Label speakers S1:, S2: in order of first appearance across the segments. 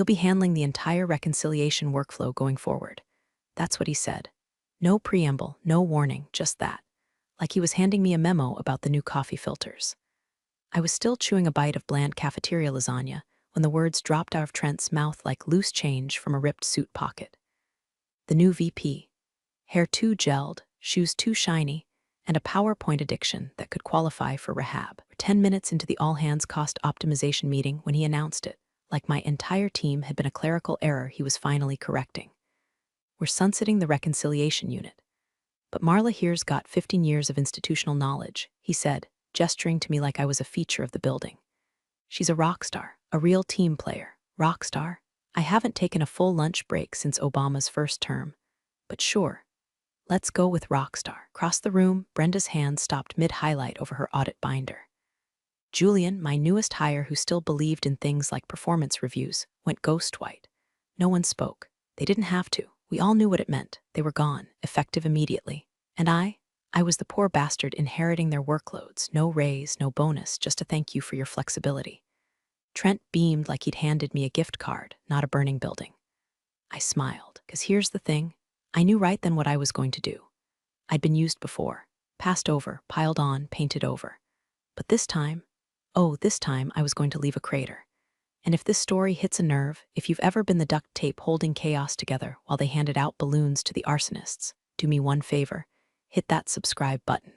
S1: You'll be handling the entire reconciliation workflow going forward. That's what he said. No preamble, no warning, just that. Like he was handing me a memo about the new coffee filters. I was still chewing a bite of bland cafeteria lasagna when the words dropped out of Trent's mouth like loose change from a ripped suit pocket. The new VP. Hair too gelled, shoes too shiny, and a PowerPoint addiction that could qualify for rehab. 10 minutes into the all-hands cost optimization meeting when he announced it, like my entire team had been a clerical error he was finally correcting. We're sunsetting the reconciliation unit. But Marla here's got 15 years of institutional knowledge, he said, gesturing to me like I was a feature of the building. She's a rock star, a real team player. Rock star? I haven't taken a full lunch break since Obama's first term. But sure, let's go with rock star. Across the room, Brenda's hand stopped mid-highlight over her audit binder. Julian, my newest hire who still believed in things like performance reviews, went ghost white. No one spoke. They didn't have to. We all knew what it meant. They were gone, effective immediately. And I was the poor bastard inheriting their workloads. No raise, no bonus, just a thank you for your flexibility. Trent beamed like he'd handed me a gift card, not a burning building. I smiled, because here's the thing. I knew right then what I was going to do. I'd been used before, passed over, piled on, painted over. But this time, this time I was going to leave a crater. And if this story hits a nerve, if you've ever been the duct tape holding chaos together while they handed out balloons to the arsonists, do me one favor, hit that subscribe button.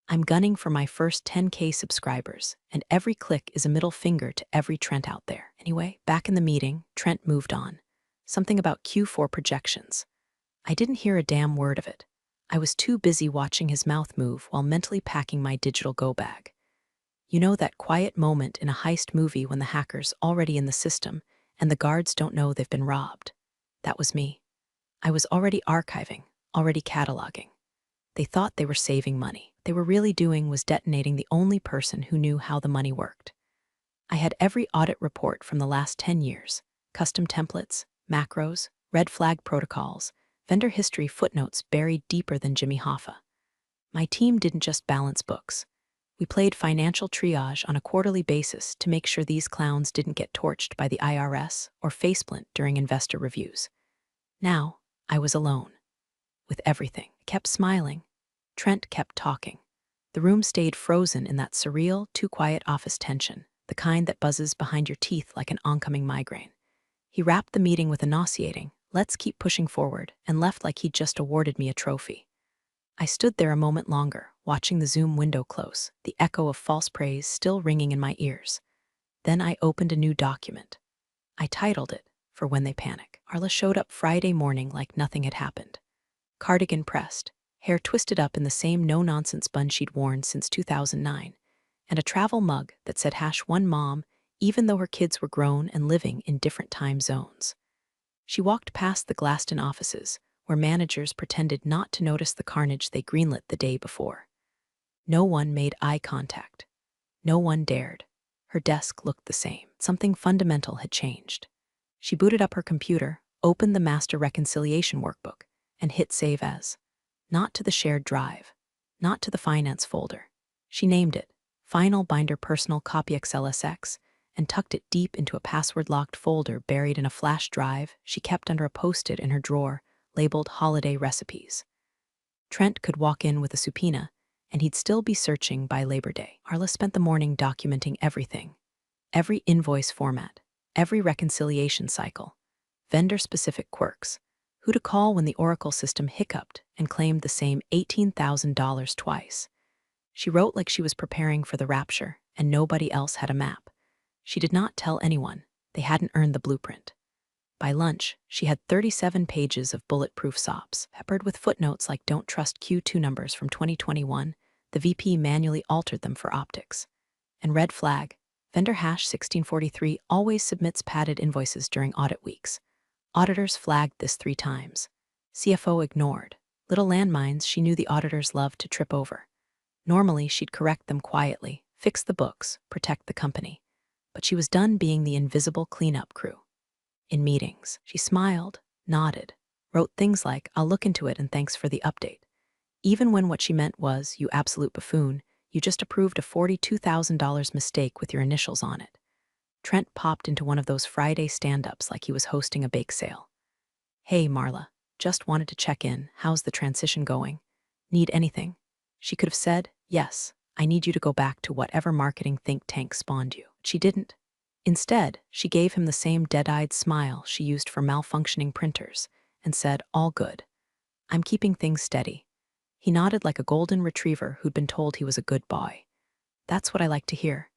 S1: I'm gunning for my first 10K subscribers, and every click is a middle finger to every Trent out there. Anyway, back in the meeting, Trent moved on. Something about Q4 projections. I didn't hear a damn word of it. I was too busy watching his mouth move while mentally packing my digital go bag. You know that quiet moment in a heist movie when the hacker's already in the system and the guards don't know they've been robbed? That was me. I was already archiving, already cataloging. They thought they were saving money. What they were really doing was detonating the only person who knew how the money worked. I had every audit report from the last 10 years, custom templates, macros, red flag protocols, vendor history footnotes buried deeper than Jimmy Hoffa. My team didn't just balance books. We played financial triage on a quarterly basis to make sure these clowns didn't get torched by the IRS or faceplint during investor reviews. Now, I was alone. With everything. I kept smiling. Trent kept talking. The room stayed frozen in that surreal, too-quiet office tension, the kind that buzzes behind your teeth like an oncoming migraine. He wrapped the meeting with a nauseating, "Let's keep pushing forward," and left like he'd just awarded me a trophy. I stood there a moment longer, watching the Zoom window close, the echo of false praise still ringing in my ears. Then I opened a new document. I titled it, "For When They Panic." Arla showed up Friday morning like nothing had happened. Cardigan pressed, hair twisted up in the same no-nonsense bun she'd worn since 2009, and a travel mug that said #1mom, even though her kids were grown and living in different time zones. She walked past the glassed-in offices, where managers pretended not to notice the carnage they greenlit the day before. No one made eye contact. No one dared. Her desk looked the same. Something fundamental had changed. She booted up her computer, opened the master reconciliation workbook, and hit save as. Not to the shared drive. Not to the finance folder. She named it, Final Binder Personal Copy XLSX, and tucked it deep into a password-locked folder buried in a flash drive she kept under a post-it in her drawer, labeled Holiday Recipes. Trent could walk in with a subpoena, and he'd still be searching by Labor Day. Arla spent the morning documenting everything. Every invoice format, every reconciliation cycle, vendor-specific quirks, who to call when the Oracle system hiccuped and claimed the same $18,000 twice. She wrote like she was preparing for the rapture, and nobody else had a map. She did not tell anyone. They hadn't earned the blueprint. By lunch, she had 37 pages of bulletproof SOPs, peppered with footnotes like "Don't trust Q2 numbers from 2021, the VP manually altered them for optics." And red flag, vendor #1643 always submits padded invoices during audit weeks. Auditors flagged this 3 times. CFO ignored. Little landmines she knew the auditors loved to trip over. Normally, she'd correct them quietly, fix the books, protect the company. But she was done being the invisible cleanup crew. In meetings, she smiled, nodded, wrote things like, "I'll look into it and thanks for the update," even when what she meant was, "You absolute buffoon, you just approved a $42,000 mistake with your initials on it." Trent popped into one of those Friday stand-ups like he was hosting a bake sale. "Hey, Marla, just wanted to check in. How's the transition going? Need anything?" She could have said, "Yes, I need you to go back to whatever marketing think tank spawned you." She didn't. Instead, she gave him the same dead-eyed smile she used for malfunctioning printers and said, "All good. I'm keeping things steady." He nodded like a golden retriever who'd been told he was a good boy. "That's what I like to hear."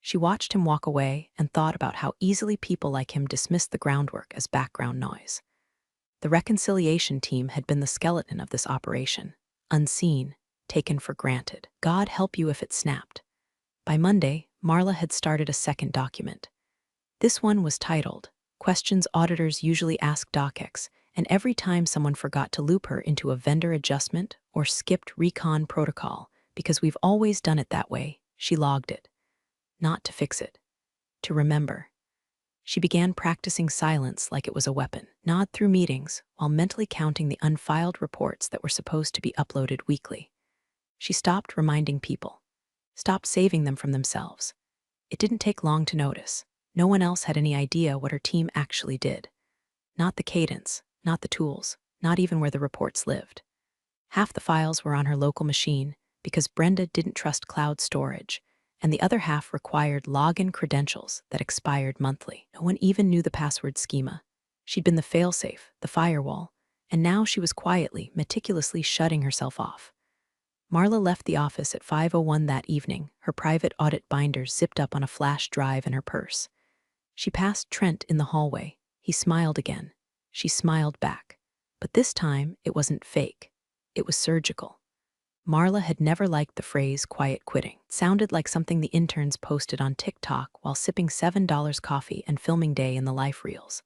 S1: She watched him walk away and thought about how easily people like him dismissed the groundwork as background noise. The reconciliation team had been the skeleton of this operation, unseen, taken for granted. God help you if it snapped. By Monday, Marla had started a second document. This one was titled, "Questions Auditors Usually Ask DocX," and every time someone forgot to loop her into a vendor adjustment or skipped recon protocol, because we've always done it that way, she logged it. Not to fix it. To remember. She began practicing silence like it was a weapon, nod through meetings while mentally counting the unfiled reports that were supposed to be uploaded weekly. She stopped reminding people, stopped saving them from themselves. It didn't take long to notice. No one else had any idea what her team actually did. Not the cadence, not the tools, not even where the reports lived. Half the files were on her local machine because Brenda didn't trust cloud storage, and the other half required login credentials that expired monthly. No one even knew the password schema. She'd been the failsafe, the firewall, and now she was quietly, meticulously shutting herself off. Marla left the office at 5:01 that evening, her private audit binder zipped up on a flash drive in her purse. She passed Trent in the hallway. He smiled again. She smiled back. But this time, it wasn't fake. It was surgical. Marla had never liked the phrase quiet quitting. It sounded like something the interns posted on TikTok while sipping $7 coffee and filming day in the life reels.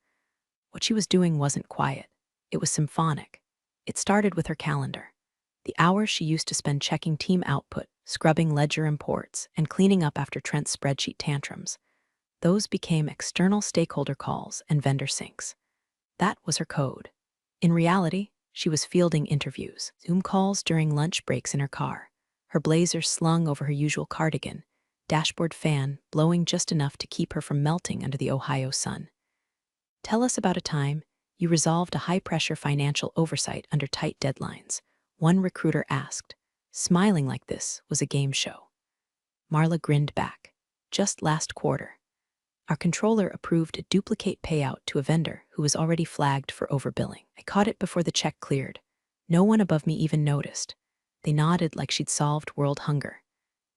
S1: What she was doing wasn't quiet. It was symphonic. It started with her calendar. The hours she used to spend checking team output, scrubbing ledger imports, and cleaning up after Trent's spreadsheet tantrums. Those became external stakeholder calls and vendor syncs. That was her code. In reality, she was fielding interviews, Zoom calls during lunch breaks in her car, her blazer slung over her usual cardigan, dashboard fan blowing just enough to keep her from melting under the Ohio sun. "Tell us about a time you resolved a high-pressure financial oversight under tight deadlines," one recruiter asked. Smiling like this was a game show. Marla grinned back. "Just last quarter. Our controller approved a duplicate payout to a vendor who was already flagged for overbilling. I caught it before the check cleared. No one above me even noticed." They nodded like she'd solved world hunger.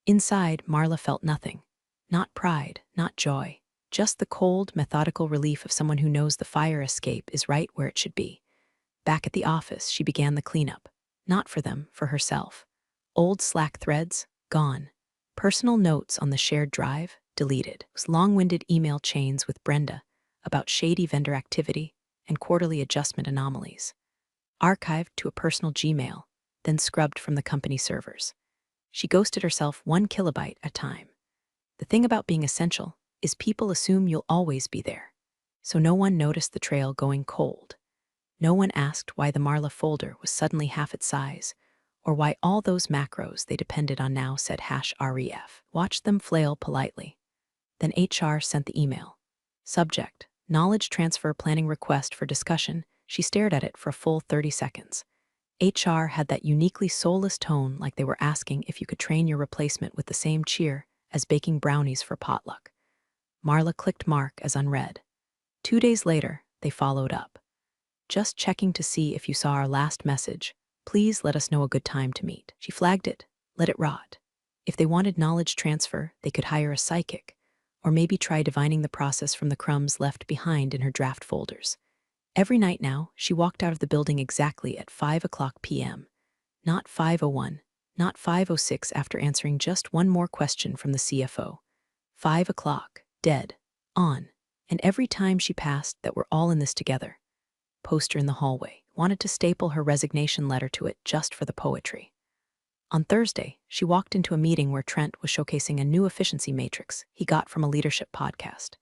S1: Inside, Marla felt nothing. Not pride, not joy. Just the cold, methodical relief of someone who knows the fire escape is right where it should be. Back at the office, she began the cleanup. Not for them, for herself. Old Slack threads, gone. Personal notes on the shared drive, deleted. Long-winded email chains with Brenda about shady vendor activity and quarterly adjustment anomalies. Archived to a personal Gmail, then scrubbed from the company servers. She ghosted herself 1 kilobyte at a time. The thing about being essential is people assume you'll always be there. So no one noticed the trail going cold. No one asked why the Marla folder was suddenly half its size, or why all those macros they depended on now said #ref. Watched them flail politely. Then HR sent the email. Subject, knowledge transfer planning request for discussion. She stared at it for a full 30 seconds. HR had that uniquely soulless tone like they were asking if you could train your replacement with the same cheer as baking brownies for potluck. Marla clicked mark as unread. 2 days later, they followed up. "Just checking to see if you saw our last message. Please let us know a good time to meet." She flagged it. Let it rot. If they wanted knowledge transfer, they could hire a psychic, or maybe try divining the process from the crumbs left behind in her draft folders. Every night now, she walked out of the building exactly at 5:00 p.m. Not 5:01, not 5:06 after answering just one more question from the CFO. 5:00, dead, on. And every time she passed that we're all in this together. Poster in the hallway, wanted to staple her resignation letter to it just for the poetry. On Thursday, she walked into a meeting where Trent was showcasing a new efficiency matrix he got from a leadership podcast.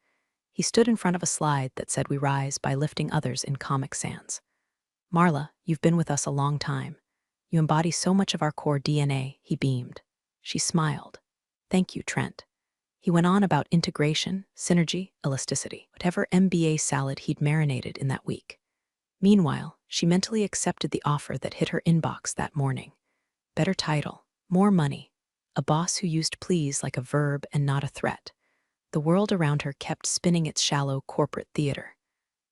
S1: He stood in front of a slide that said we rise by lifting others in Comic Sans. "Marla, you've been with us a long time. You embody so much of our core DNA," he beamed. She smiled. "Thank you, Trent." He went on about integration, synergy, elasticity, whatever MBA salad he'd marinated in that week. Meanwhile, she mentally accepted the offer that hit her inbox that morning. Better title, more money, a boss who used please like a verb and not a threat. The world around her kept spinning its shallow corporate theater.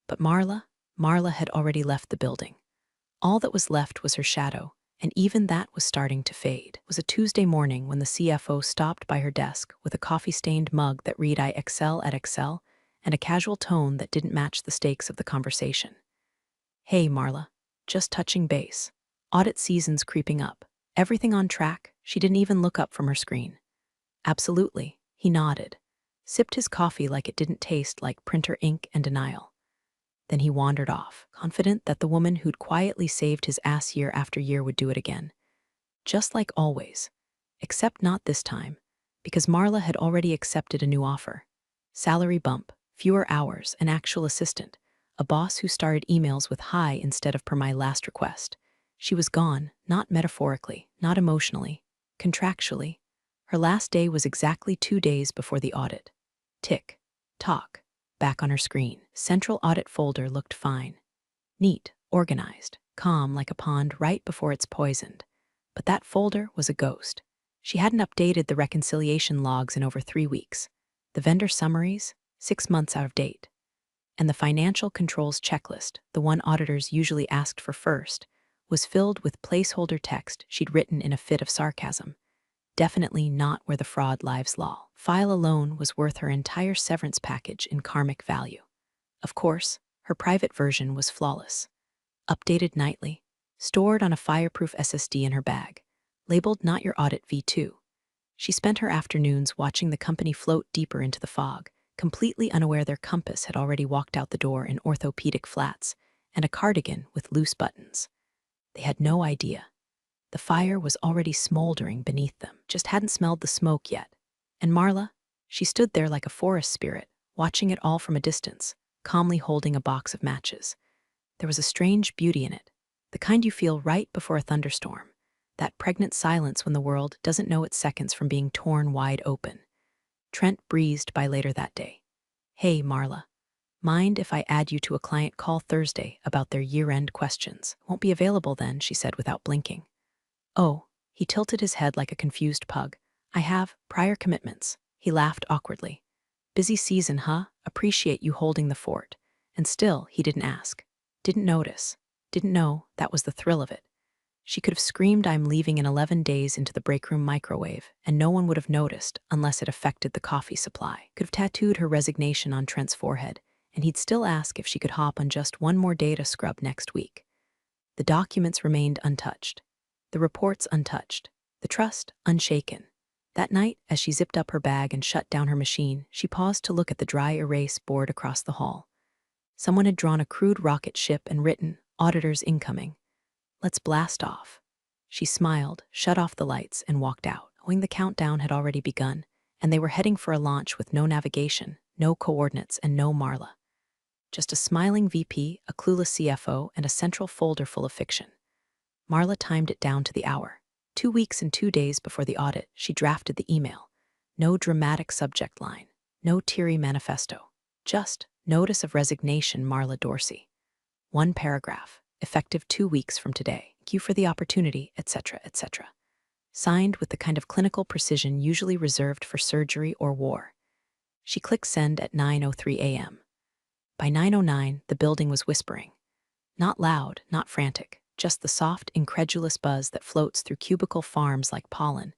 S1: But Marla had already left the building. All that was left was her shadow, and even that was starting to fade. It was a Tuesday morning when the CFO stopped by her desk with a coffee-stained mug that read "I excel at Excel" and a casual tone that didn't match the stakes of the conversation. "Hey, Marla, just touching base. Audit season's creeping up. Everything on track?" She didn't even look up from her screen. "Absolutely," he nodded, sipped his coffee like it didn't taste like printer ink and denial. Then he wandered off, confident that the woman who'd quietly saved his ass year after year would do it again. Just like always. Except not this time, because Marla had already accepted a new offer. Salary bump, fewer hours, an actual assistant, a boss who started emails with "hi" instead of "per my last request." She was gone, not metaphorically, not emotionally, contractually. Her last day was exactly 2 days before the audit. Tick, tock. Back on her screen, central audit folder looked fine. Neat, organized, calm like a pond right before it's poisoned. But that folder was a ghost. She hadn't updated the reconciliation logs in over 3 weeks. The vendor summaries, 6 months out of date. And the financial controls checklist, the one auditors usually asked for first, was filled with placeholder text she'd written in a fit of sarcasm. Definitely not where the fraud lives lol. File alone was worth her entire severance package in karmic value. Of course, her private version was flawless. Updated nightly, stored on a fireproof SSD in her bag, labeled "Not Your Audit V2." She spent her afternoons watching the company float deeper into the fog, completely unaware their compass had already walked out the door in orthopedic flats and a cardigan with loose buttons. They had no idea. The fire was already smoldering beneath them, just hadn't smelled the smoke yet. And Marla, she stood there like a forest spirit, watching it all from a distance, calmly holding a box of matches. There was a strange beauty in it, the kind you feel right before a thunderstorm, that pregnant silence when the world doesn't know its seconds from being torn wide open. Trent breezed by later that day. "Hey, Marla, mind if I add you to a client call Thursday about their year-end questions? Won't be available then," she said without blinking. "Oh," he tilted his head like a confused pug. "I have prior commitments." He laughed awkwardly. "Busy season, huh? Appreciate you holding the fort." And still, he didn't ask. Didn't notice. Didn't know that was the thrill of it. She could have screamed "I'm leaving in 11 days" into the break room microwave, and no one would have noticed unless it affected the coffee supply. Could have tattooed her resignation on Trent's forehead, and he'd still ask if she could hop on just one more data scrub next week. The documents remained untouched. The reports untouched. The trust unshaken. That night, as she zipped up her bag and shut down her machine, she paused to look at the dry erase board across the hall. Someone had drawn a crude rocket ship and written, "Auditors incoming." Let's blast off. She smiled, shut off the lights, and walked out, knowing the countdown had already begun, and they were heading for a launch with no navigation, no coordinates, and no Marla. Just a smiling VP, a clueless CFO, and a central folder full of fiction. Marla timed it down to the hour. 2 weeks and 2 days before the audit, she drafted the email. No dramatic subject line, no teary manifesto, just "Notice of Resignation, Marla Dorsey." One paragraph, effective 2 weeks from today. Thank you for the opportunity, etc., etc. Signed with the kind of clinical precision usually reserved for surgery or war. She clicked send at 9:03 a.m. By 9:09, the building was whispering. Not loud, not frantic, just the soft, incredulous buzz that floats through cubicle farms like pollen.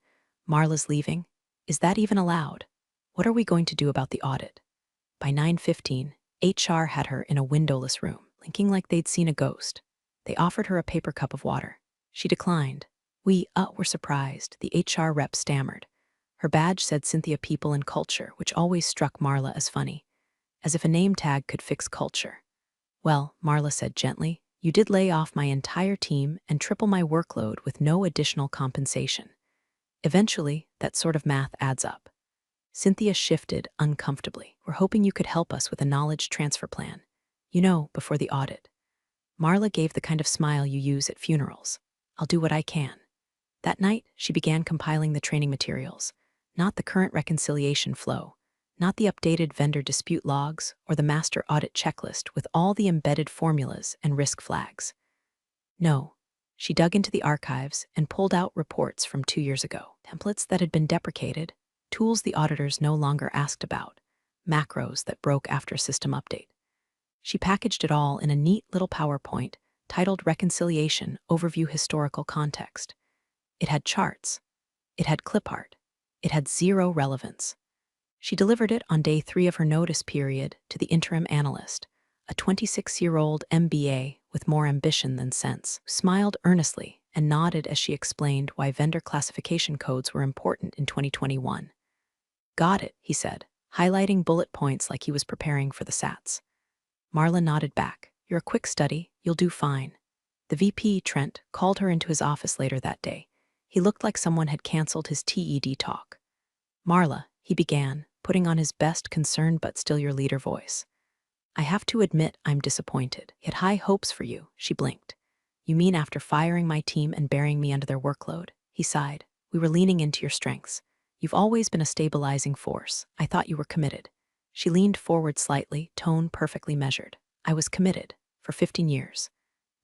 S1: "Marla's leaving? Is that even allowed? What are we going to do about the audit?" By 9:15, HR had her in a windowless room, blinking like they'd seen a ghost. They offered her a paper cup of water. She declined. "We were surprised," the HR rep stammered. Her badge said Cynthia People and Culture, which always struck Marla as funny. As if a name tag could fix culture. "Well," Marla said gently, "you did lay off my entire team and triple my workload with no additional compensation. Eventually, that sort of math adds up." Cynthia shifted uncomfortably. "We're hoping you could help us with a knowledge transfer plan. You know, before the audit." Marla gave the kind of smile you use at funerals. "I'll do what I can." That night, she began compiling the training materials. not the current reconciliation flow, not the updated vendor dispute logs or the master audit checklist with all the embedded formulas and risk flags. No, she dug into the archives and pulled out reports from 2 years ago, templates that had been deprecated, tools the auditors no longer asked about, macros that broke after a system update. She packaged it all in a neat little PowerPoint titled Reconciliation Overview Historical Context. It had charts. It had clip art. It had zero relevance. She delivered it on day 3 of her notice period to the interim analyst, a 26-year-old MBA with more ambition than sense, who smiled earnestly and nodded as she explained why vendor classification codes were important in 2021. Got it, he said, highlighting bullet points like he was preparing for the SATs. Marla nodded back. You're a quick study, you'll do fine. The VP, Trent, called her into his office later that day. He looked like someone had canceled his TED talk. Marla, he began, putting on his best concerned but still your leader voice. I have to admit I'm disappointed. He had high hopes for you, she blinked. You mean after firing my team and burying me under their workload? He sighed. We were leaning into your strengths. You've always been a stabilizing force. I thought you were committed. She leaned forward slightly, tone perfectly measured. I was committed, for 15 years.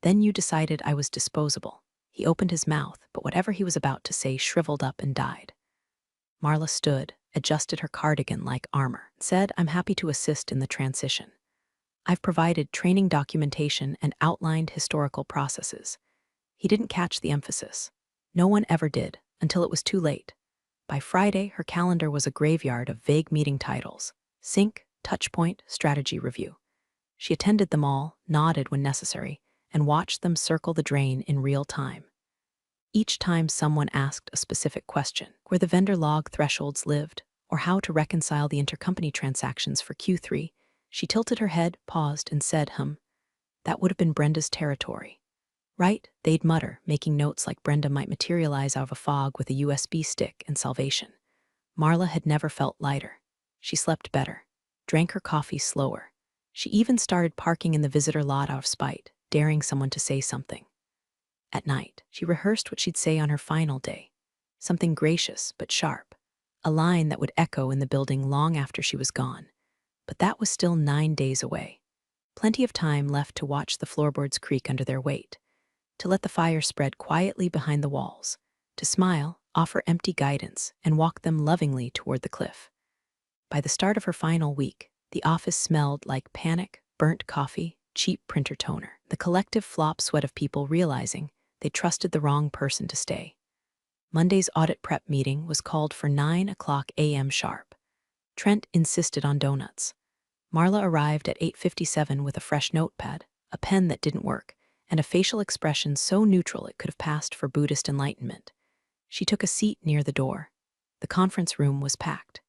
S1: Then you decided I was disposable. He opened his mouth, but whatever he was about to say shriveled up and died. Marla stood, adjusted her cardigan like armor, and said, I'm happy to assist in the transition. I've provided training documentation and outlined historical processes. He didn't catch the emphasis. No one ever did, until it was too late. By Friday, her calendar was a graveyard of vague meeting titles: sync, touchpoint, strategy review. She attended them all, nodded when necessary, and watched them circle the drain in real time. Each time someone asked a specific question, where the vendor log thresholds lived, or how to reconcile the intercompany transactions for Q3, she tilted her head, paused, and said, that would have been Brenda's territory. Right, they'd mutter, making notes like Brenda might materialize out of a fog with a USB stick and salvation. Marla had never felt lighter. She slept better, drank her coffee slower. She even started parking in the visitor lot out of spite, daring someone to say something. At night, she rehearsed what she'd say on her final day. Something gracious but sharp. A line that would echo in the building long after she was gone. But that was still 9 days away. Plenty of time left to watch the floorboards creak under their weight, to let the fire spread quietly behind the walls, to smile, offer empty guidance, and walk them lovingly toward the cliff. By the start of her final week, the office smelled like panic, burnt coffee, cheap printer toner, the collective flop sweat of people realizing they trusted the wrong person to stay. Monday's audit prep meeting was called for 9:00 a.m. sharp. Trent insisted on donuts. Marla arrived at 8:57 with a fresh notepad, a pen that didn't work, and a facial expression so neutral it could have passed for Buddhist enlightenment. She took a seat near the door. The conference room was packed.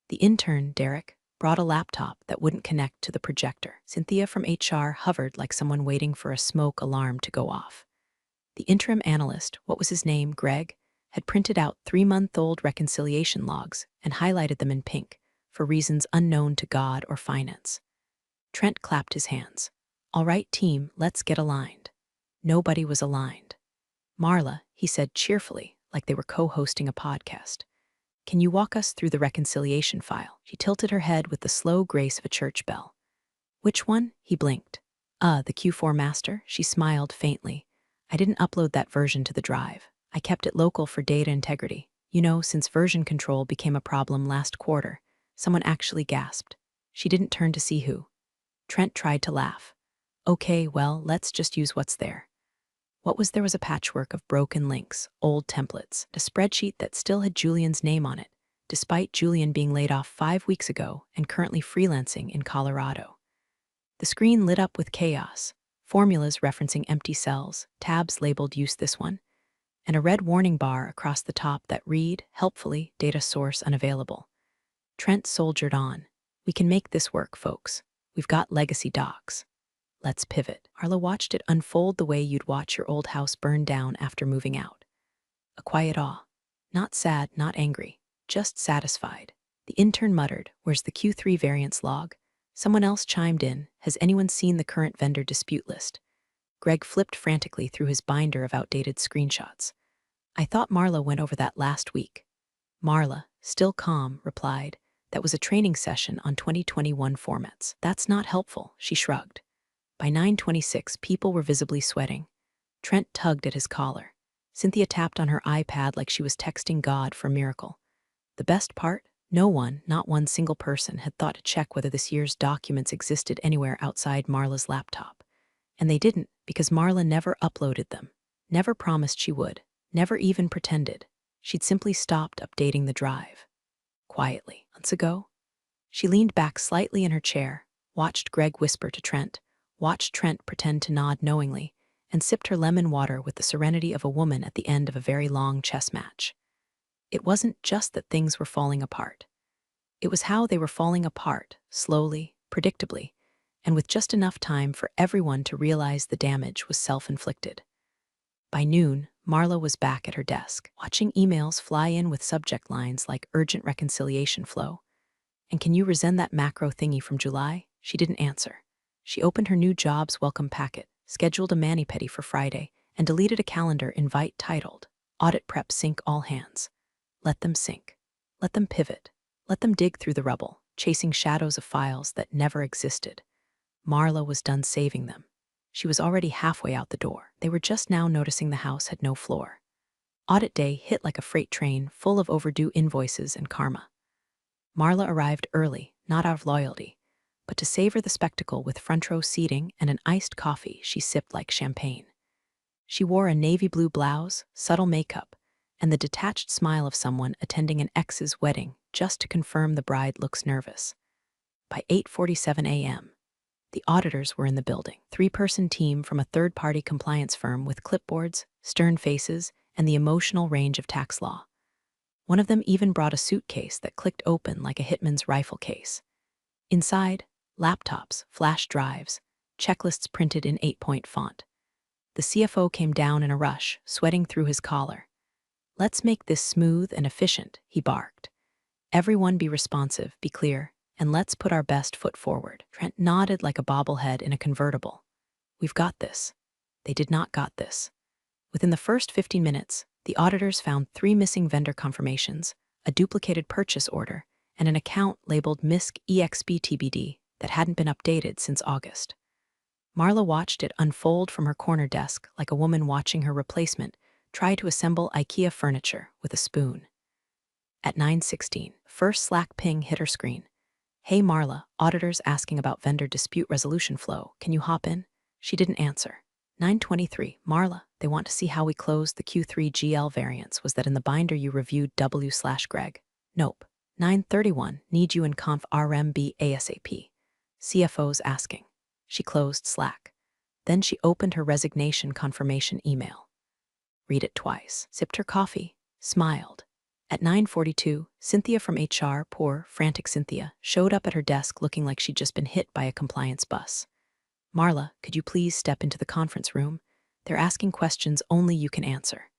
S1: The intern, Derek, brought a laptop that wouldn't connect to the projector. Cynthia from HR hovered like someone waiting for a smoke alarm to go off. The interim analyst, what was his name, Greg, had printed out 3-month-old reconciliation logs and highlighted them in pink, for reasons unknown to God or finance. Trent clapped his hands. All right, team, let's get aligned. Nobody was aligned. Marla, he said cheerfully, like they were co-hosting a podcast. Can you walk us through the reconciliation file? She tilted her head with the slow grace of a church bell. Which one? He blinked. The Q4 master, she smiled faintly. I didn't upload that version to the drive. I kept it local for data integrity. You know, since version control became a problem last quarter, someone actually gasped. She didn't turn to see who. Trent tried to laugh. Okay, well, let's just use what's there. What was there was a patchwork of broken links, old templates, a spreadsheet that still had Julian's name on it, despite Julian being laid off 5 weeks ago and currently freelancing in Colorado. The screen lit up with chaos, formulas referencing empty cells, tabs labeled use this one, and a red warning bar across the top that read, helpfully, data source unavailable. Trent soldiered on. We can make this work, folks. We've got legacy docs. Let's pivot. Marla watched it unfold the way you'd watch your old house burn down after moving out. A quiet awe. Not sad, not angry, just satisfied. The intern muttered, where's the Q3 variance log? Someone else chimed in, has anyone seen the current vendor dispute list? Greg flipped frantically through his binder of outdated screenshots. I thought Marla went over that last week. Marla, still calm, replied, "That was a training session on 2021 formats." "That's not helpful," she shrugged. By 9:26, people were visibly sweating. Trent tugged at his collar. Cynthia tapped on her iPad like she was texting God for a miracle. The best part? No one, not one single person, had thought to check whether this year's documents existed anywhere outside Marla's laptop. And they didn't, because Marla never uploaded them, never promised she would, never even pretended. She'd simply stopped updating the drive. Quietly, months ago. She leaned back slightly in her chair, watched Greg whisper to Trent, watched Trent pretend to nod knowingly, and sipped her lemon water with the serenity of a woman at the end of a very long chess match. It wasn't just that things were falling apart. It was how they were falling apart, slowly, predictably, and with just enough time for everyone to realize the damage was self-inflicted. By noon, Marla was back at her desk, watching emails fly in with subject lines like urgent reconciliation flow. "And can you resend that macro thingy from July?" She didn't answer. She opened her new job's welcome packet, scheduled a mani-pedi for Friday, and deleted a calendar invite titled, "Audit Prep Sync All Hands." Let them sink. Let them pivot. Let them dig through the rubble, chasing shadows of files that never existed. Marla was done saving them. She was already halfway out the door. They were just now noticing the house had no floor. Audit day hit like a freight train full of overdue invoices and karma. Marla arrived early, not out of loyalty, but to savor the spectacle with front-row seating and an iced coffee she sipped like champagne. She wore a navy blue blouse, subtle makeup, and the detached smile of someone attending an ex's wedding just to confirm the bride looks nervous. By 8:47 a.m., the auditors were in the building, three-person team from a third-party compliance firm with clipboards, stern faces, and the emotional range of tax law. One of them even brought a suitcase that clicked open like a hitman's rifle case. Inside, laptops, flash drives, checklists printed in 8-point font. The CFO came down in a rush, sweating through his collar. "Let's make this smooth and efficient," he barked. "Everyone be responsive, be clear, and let's put our best foot forward." Trent nodded like a bobblehead in a convertible. "We've got this." They did not got this. Within the first 15 minutes, the auditors found 3 missing vendor confirmations, a duplicated purchase order, and an account labeled MISC EXBTBD that hadn't been updated since August. Marla watched it unfold from her corner desk like a woman watching her replacement try to assemble IKEA furniture with a spoon. At 9:16, first Slack ping hit her screen. "Hey Marla, auditors asking about vendor dispute resolution flow. Can you hop in?" She didn't answer. 9:23, "Marla, they want to see how we closed the Q3 GL variance. Was that in the binder you reviewed W/Greg?" "Nope." 9:31, "Need you in conf RMB ASAP." CFO's asking. She closed Slack. Then she opened her resignation confirmation email. Read it twice, sipped her coffee, smiled. At 9:42, Cynthia from HR, poor, frantic Cynthia, showed up at her desk looking like she'd just been hit by a compliance bus. "Marla, could you please step into the conference room? They're asking questions only you can answer."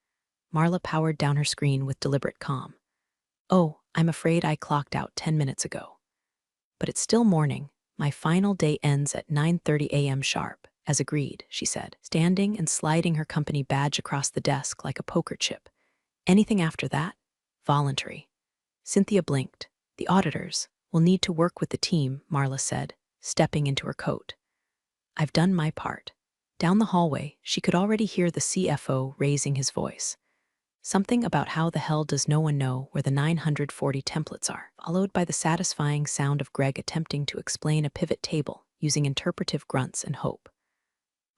S1: Marla powered down her screen with deliberate calm. "Oh, I'm afraid I clocked out 10 minutes ago. But it's still morning. My final day ends at 9:30 a.m. sharp, as agreed," she said, standing and sliding her company badge across the desk like a poker chip. "Anything after that? Voluntary." Cynthia blinked. "The auditors will need to work with the team," Marla said, stepping into her coat. "I've done my part." Down the hallway, she could already hear the CFO raising his voice. Something about how the hell does no one know where the 940 templates are, followed by the satisfying sound of Greg attempting to explain a pivot table using interpretive grunts and hope.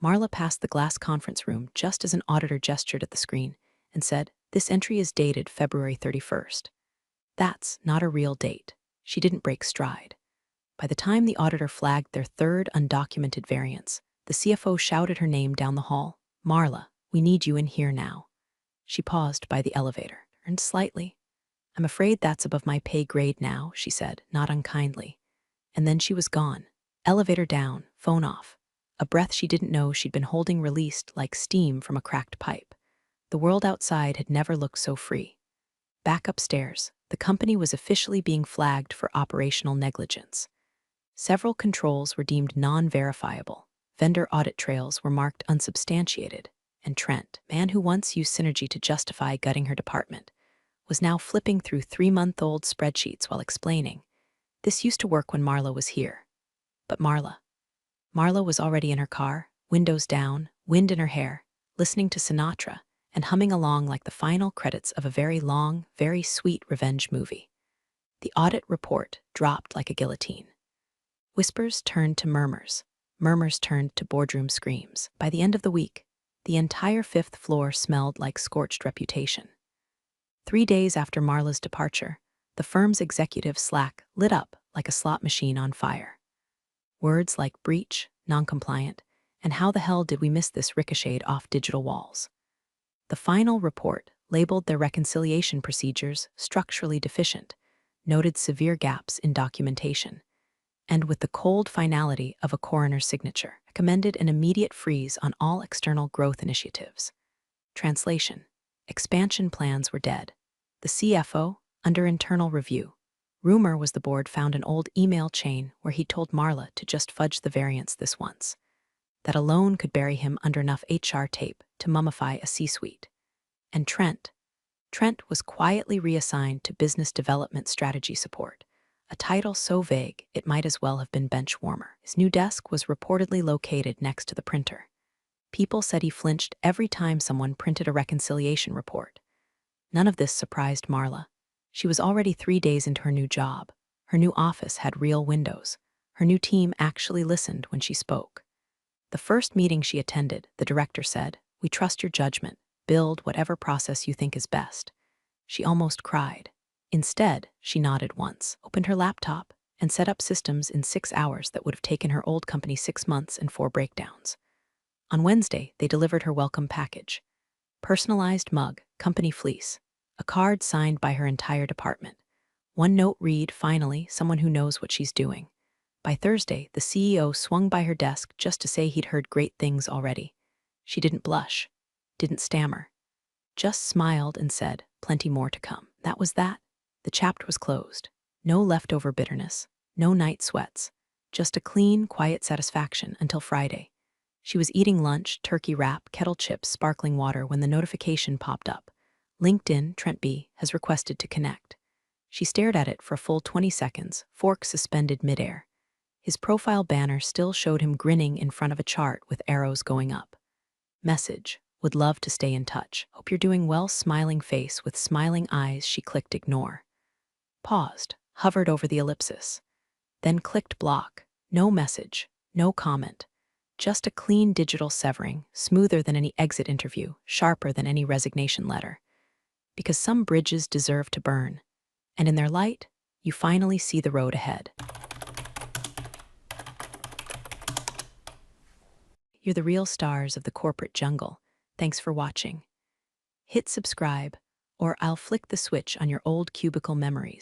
S1: Marla passed the glass conference room just as an auditor gestured at the screen and said, "This entry is dated February 31st. That's not a real date." She didn't break stride. By the time the auditor flagged their third undocumented variance, the CFO shouted her name down the hall. "Marla, we need you in here now." She paused by the elevator, turned slightly. "I'm afraid that's above my pay grade now," she said, not unkindly. And then she was gone. Elevator down, phone off. A breath she didn't know she'd been holding released like steam from a cracked pipe. The world outside had never looked so free. Back upstairs, the company was officially being flagged for operational negligence. Several controls were deemed non-verifiable. Vendor audit trails were marked unsubstantiated. And Trent, man who once used synergy to justify gutting her department, was now flipping through 3-month-old spreadsheets while explaining, "This used to work when Marla was here." But Marla was already in her car, windows down, wind in her hair, listening to Sinatra and humming along like the final credits of a very long, very sweet revenge movie. The audit report dropped like a guillotine. Whispers turned to murmurs. Murmurs turned to boardroom screams. By the end of the week, the entire fifth floor smelled like scorched reputation. 3 days after Marla's departure, the firm's executive Slack lit up like a slot machine on fire. Words like breach, noncompliant, and how the hell did we miss this ricocheted off digital walls. The final report labeled their reconciliation procedures structurally deficient, noted severe gaps in documentation, and with the cold finality of a coroner's signature, recommended an immediate freeze on all external growth initiatives. Translation: expansion plans were dead. The CFO, under internal review. Rumor was the board found an old email chain where he told Marla to just fudge the variance this once. That alone could bury him under enough HR tape to mummify a C-suite. And Trent was quietly reassigned to business development strategy support, a title so vague it might as well have been bench warmer. His new desk was reportedly located next to the printer. People said he flinched every time someone printed a reconciliation report. None of this surprised Marla. She was already 3 days into her new job. Her new office had real windows. Her new team actually listened when she spoke. The first meeting she attended, the director said, "We trust your judgment. Build whatever process you think is best." She almost cried. Instead, she nodded once, opened her laptop, and set up systems in 6 hours that would have taken her old company 6 months and 4 breakdowns. On Wednesday, they delivered her welcome package. Personalized mug, company fleece, a card signed by her entire department. One note read, "Finally, someone who knows what she's doing." By Thursday, the CEO swung by her desk just to say he'd heard great things already. She didn't blush, didn't stammer, just smiled and said, "Plenty more to come." That was that. The chapter was closed. No leftover bitterness, no night sweats, just a clean, quiet satisfaction until Friday. She was eating lunch, turkey wrap, kettle chips, sparkling water when the notification popped up. LinkedIn, Trent B. has requested to connect. She stared at it for a full 20 seconds, fork suspended midair. His profile banner still showed him grinning in front of a chart with arrows going up. Message: would love to stay in touch. Hope you're doing well. Smiling face with smiling eyes. She clicked ignore. Paused, hovered over the ellipsis. Then clicked block. No message, no comment. Just a clean digital severing, smoother than any exit interview, sharper than any resignation letter. Because some bridges deserve to burn, and in their light, you finally see the road ahead. You're the real stars of the corporate jungle. Thanks for watching. Hit subscribe, or I'll flick the switch on your old cubicle memories.